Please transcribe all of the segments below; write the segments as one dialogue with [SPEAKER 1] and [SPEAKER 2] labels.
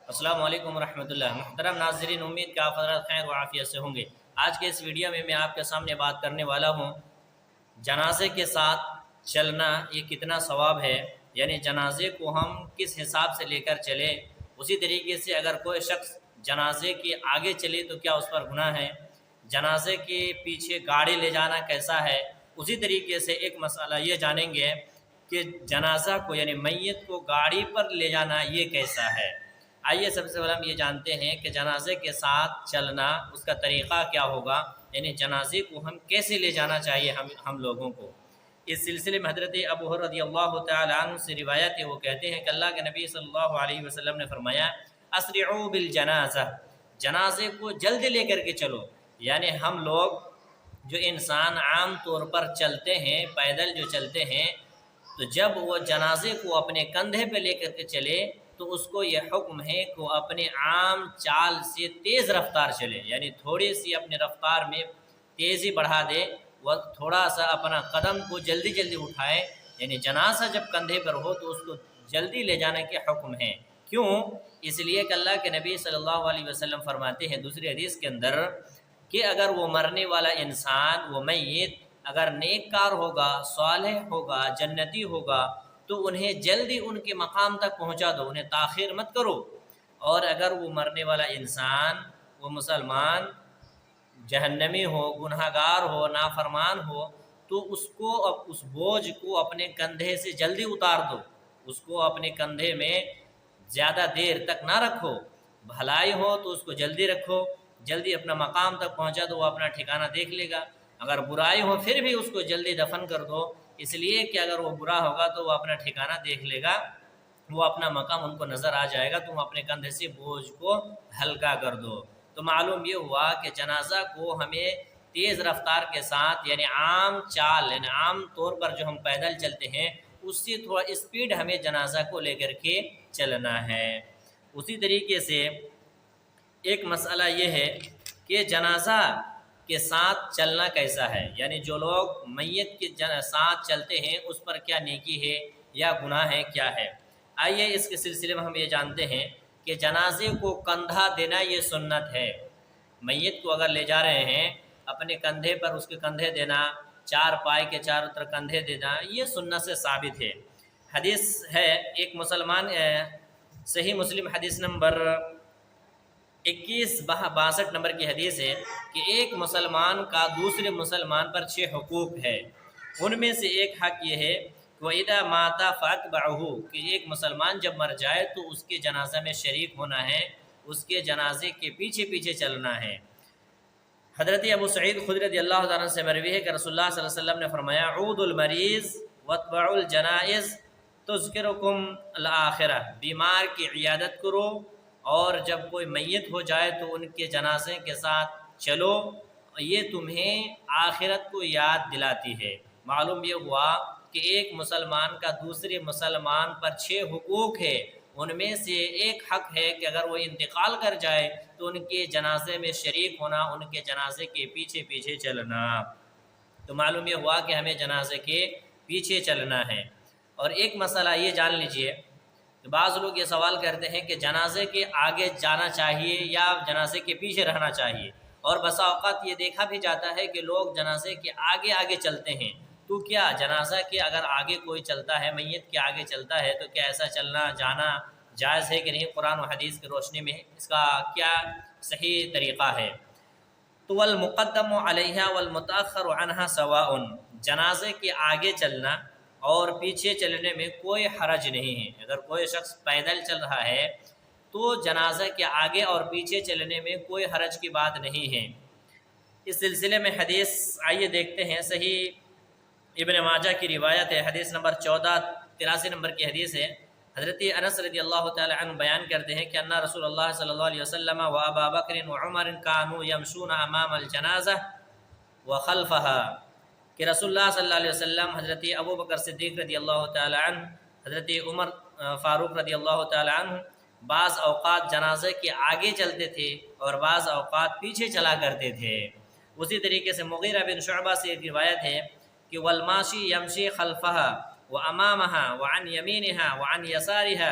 [SPEAKER 1] السلام علیکم ورحمۃ اللہ۔ محترم ناظرین، امید کہ آپ حضرات خیر و عافیت سے ہوں گے۔ آج کے اس ویڈیو میں آپ کے سامنے بات کرنے والا ہوں جنازے کے ساتھ چلنا یہ کتنا ثواب ہے، یعنی جنازے کو ہم کس حساب سے لے کر چلیں، اسی طریقے سے اگر کوئی شخص جنازے کے آگے چلے تو کیا اس پر گناہ ہے، جنازے کے پیچھے گاڑی لے جانا کیسا ہے، اسی طریقے سے ایک مسئلہ یہ جانیں گے کہ جنازہ کو یعنی میت کو گاڑی پر لے جانا یہ کیسا ہے۔ آئیے سب سے پہلے ہم یہ جانتے ہیں کہ جنازے کے ساتھ چلنا اس کا طریقہ کیا ہوگا، یعنی جنازے کو ہم کیسے لے جانا چاہیے ہم لوگوں کو۔ اس سلسلے میں حضرت ابو ہریرہ رضی اللہ تعالی عنہ سے روایت ہے، وہ کہتے ہیں کہ اللہ کے نبی صلی اللہ علیہ وسلم نے فرمایا اسرعوا بالجنازہ، جنازے کو جلد لے کر کے چلو۔ یعنی ہم لوگ جو انسان عام طور پر چلتے ہیں، پیدل جو چلتے ہیں، تو جب وہ جنازے کو اپنے کندھے پہ لے کر کے چلے تو اس کو یہ حکم ہے کہ وہ اپنے عام چال سے تیز رفتار چلے، یعنی تھوڑی سی اپنے رفتار میں تیزی بڑھا دے، وہ تھوڑا سا اپنا قدم کو جلدی جلدی اٹھائے، یعنی جنازہ جب کندھے پر ہو تو اس کو جلدی لے جانے کے حکم ہے۔ کیوں؟ اس لیے کہ اللہ کے نبی صلی اللہ علیہ وسلم فرماتے ہیں دوسری حدیث کے اندر کہ اگر وہ مرنے والا انسان، وہ میت اگر نیک کار ہوگا، صالح ہوگا، جنتی ہوگا تو انہیں جلدی ان کے مقام تک پہنچا دو، انہیں تاخیر مت کرو۔ اور اگر وہ مرنے والا انسان، وہ مسلمان جہنمی ہو، گنہگار ہو، نافرمان ہو، تو اس بوجھ کو اپنے کندھے سے جلدی اتار دو، اس کو اپنے کندھے میں زیادہ دیر تک نہ رکھو۔ بھلائی ہو تو اس کو جلدی رکھو، جلدی اپنا مقام تک پہنچا دو، وہ اپنا ٹھکانہ دیکھ لے گا۔ اگر برائی ہو پھر بھی اس کو جلدی دفن کر دو، اس لیے کہ اگر وہ برا ہوگا تو وہ اپنا ٹھکانہ دیکھ لے گا، وہ اپنا مقام ان کو نظر آ جائے گا، تم اپنے کندھے سے بوجھ کو ہلکا کر دو۔ تو معلوم یہ ہوا کہ جنازہ کو ہمیں تیز رفتار کے ساتھ، یعنی عام چال، یعنی عام طور پر جو ہم پیدل چلتے ہیں اس سے تھوڑا اسپیڈ ہمیں جنازہ کو لے کر کے چلنا ہے۔ اسی طریقے سے ایک مسئلہ یہ ہے کہ جنازہ کے ساتھ چلنا کیسا ہے، یعنی جو لوگ میت کے ساتھ چلتے ہیں اس پر کیا نیکی ہے یا گناہ ہے، کیا ہے۔ آئیے اس کے سلسلے میں ہم یہ جانتے ہیں کہ جنازے کو کندھا دینا یہ سنت ہے۔ میت کو اگر لے جا رہے ہیں اپنے کندھے پر اس کے کندھے دینا، چار پائے کے چاروں طرف کندھے دینا، یہ سنت سے ثابت ہے۔ حدیث ہے ایک مسلمان، صحیح مسلم حدیث نمبر 2162 نمبر کی حدیث ہے کہ ایک مسلمان کا دوسرے مسلمان پر 6 حقوق ہے، ان میں سے ایک حق یہ ہے کہ وَإِذَا مَاتَ فَأَتْبَعُهُ، کہ ایک مسلمان جب مر جائے تو اس کے جنازہ میں شریک ہونا ہے، اس کے جنازے کے پیچھے پیچھے چلنا ہے۔ حضرت ابو سعید خدری رضی اللہ عنہ سے مروی ہے کہ رسول اللہ صلی اللہ علیہ وسلم نے فرمایا عودوا المریض واتبعوا الجنائز تذکرکم الآخرہ، بیمار کی عیادت کرو اور جب کوئی میت ہو جائے تو ان کے جنازے کے ساتھ چلو، یہ تمہیں آخرت کو یاد دلاتی ہے۔ معلوم یہ ہوا کہ ایک مسلمان کا دوسرے مسلمان پر 6 حقوق ہے، ان میں سے ایک حق ہے کہ اگر وہ انتقال کر جائے تو ان کے جنازے میں شریک ہونا، ان کے جنازے کے پیچھے پیچھے چلنا۔ تو معلوم یہ ہوا کہ ہمیں جنازے کے پیچھے چلنا ہے۔ اور ایک مسئلہ یہ جان لیجئے، بعض لوگ یہ سوال کرتے ہیں کہ جنازے کے آگے جانا چاہیے یا جنازے کے پیچھے رہنا چاہیے، اور بسا اوقات یہ دیکھا بھی جاتا ہے کہ لوگ جنازے کے آگے آگے چلتے ہیں۔ تو کیا جنازہ کے اگر آگے کوئی چلتا ہے، میت کے آگے چلتا ہے، تو کیا ایسا چلنا جانا جائز ہے کہ نہیں؟ قرآن و حدیث کی روشنی میں اس کا کیا صحیح طریقہ ہے؟ تو والمقدم علیہا والمتاخر عنہا سواء، جنازے کے آگے چلنا اور پیچھے چلنے میں کوئی حرج نہیں ہے۔ اگر کوئی شخص پیدل چل رہا ہے تو جنازہ کے آگے اور پیچھے چلنے میں کوئی حرج کی بات نہیں ہے۔ اس سلسلے میں حدیث آئیے دیکھتے ہیں، صحیح ابن ماجہ کی روایت ہے، حدیث نمبر 1483 نمبر کی حدیث ہے۔ حضرت انس رضی اللہ تعالی عنہ بیان کرتے ہیں کہ ان رسول اللہ صلی اللہ علیہ وسلم و ابا بکر و عمر کانوا یمشون امام الجنازہ وخلفها، کہ رسول اللہ صلی اللہ علیہ وسلم، حضرت ابو بکر صدیق رضی اللہ تعالی عنہ، حضرت عمر فاروق رضی اللہ تعالی عنہ بعض اوقات جنازے کے آگے چلتے تھے اور بعض اوقات پیچھے چلا کرتے تھے۔ اسی طریقے سے مغیرہ بن شعبہ سے ایک روایت ہے کہ والماشی یمشی خلفها وامامها وعن یمینها وعن یسارها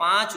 [SPEAKER 1] 5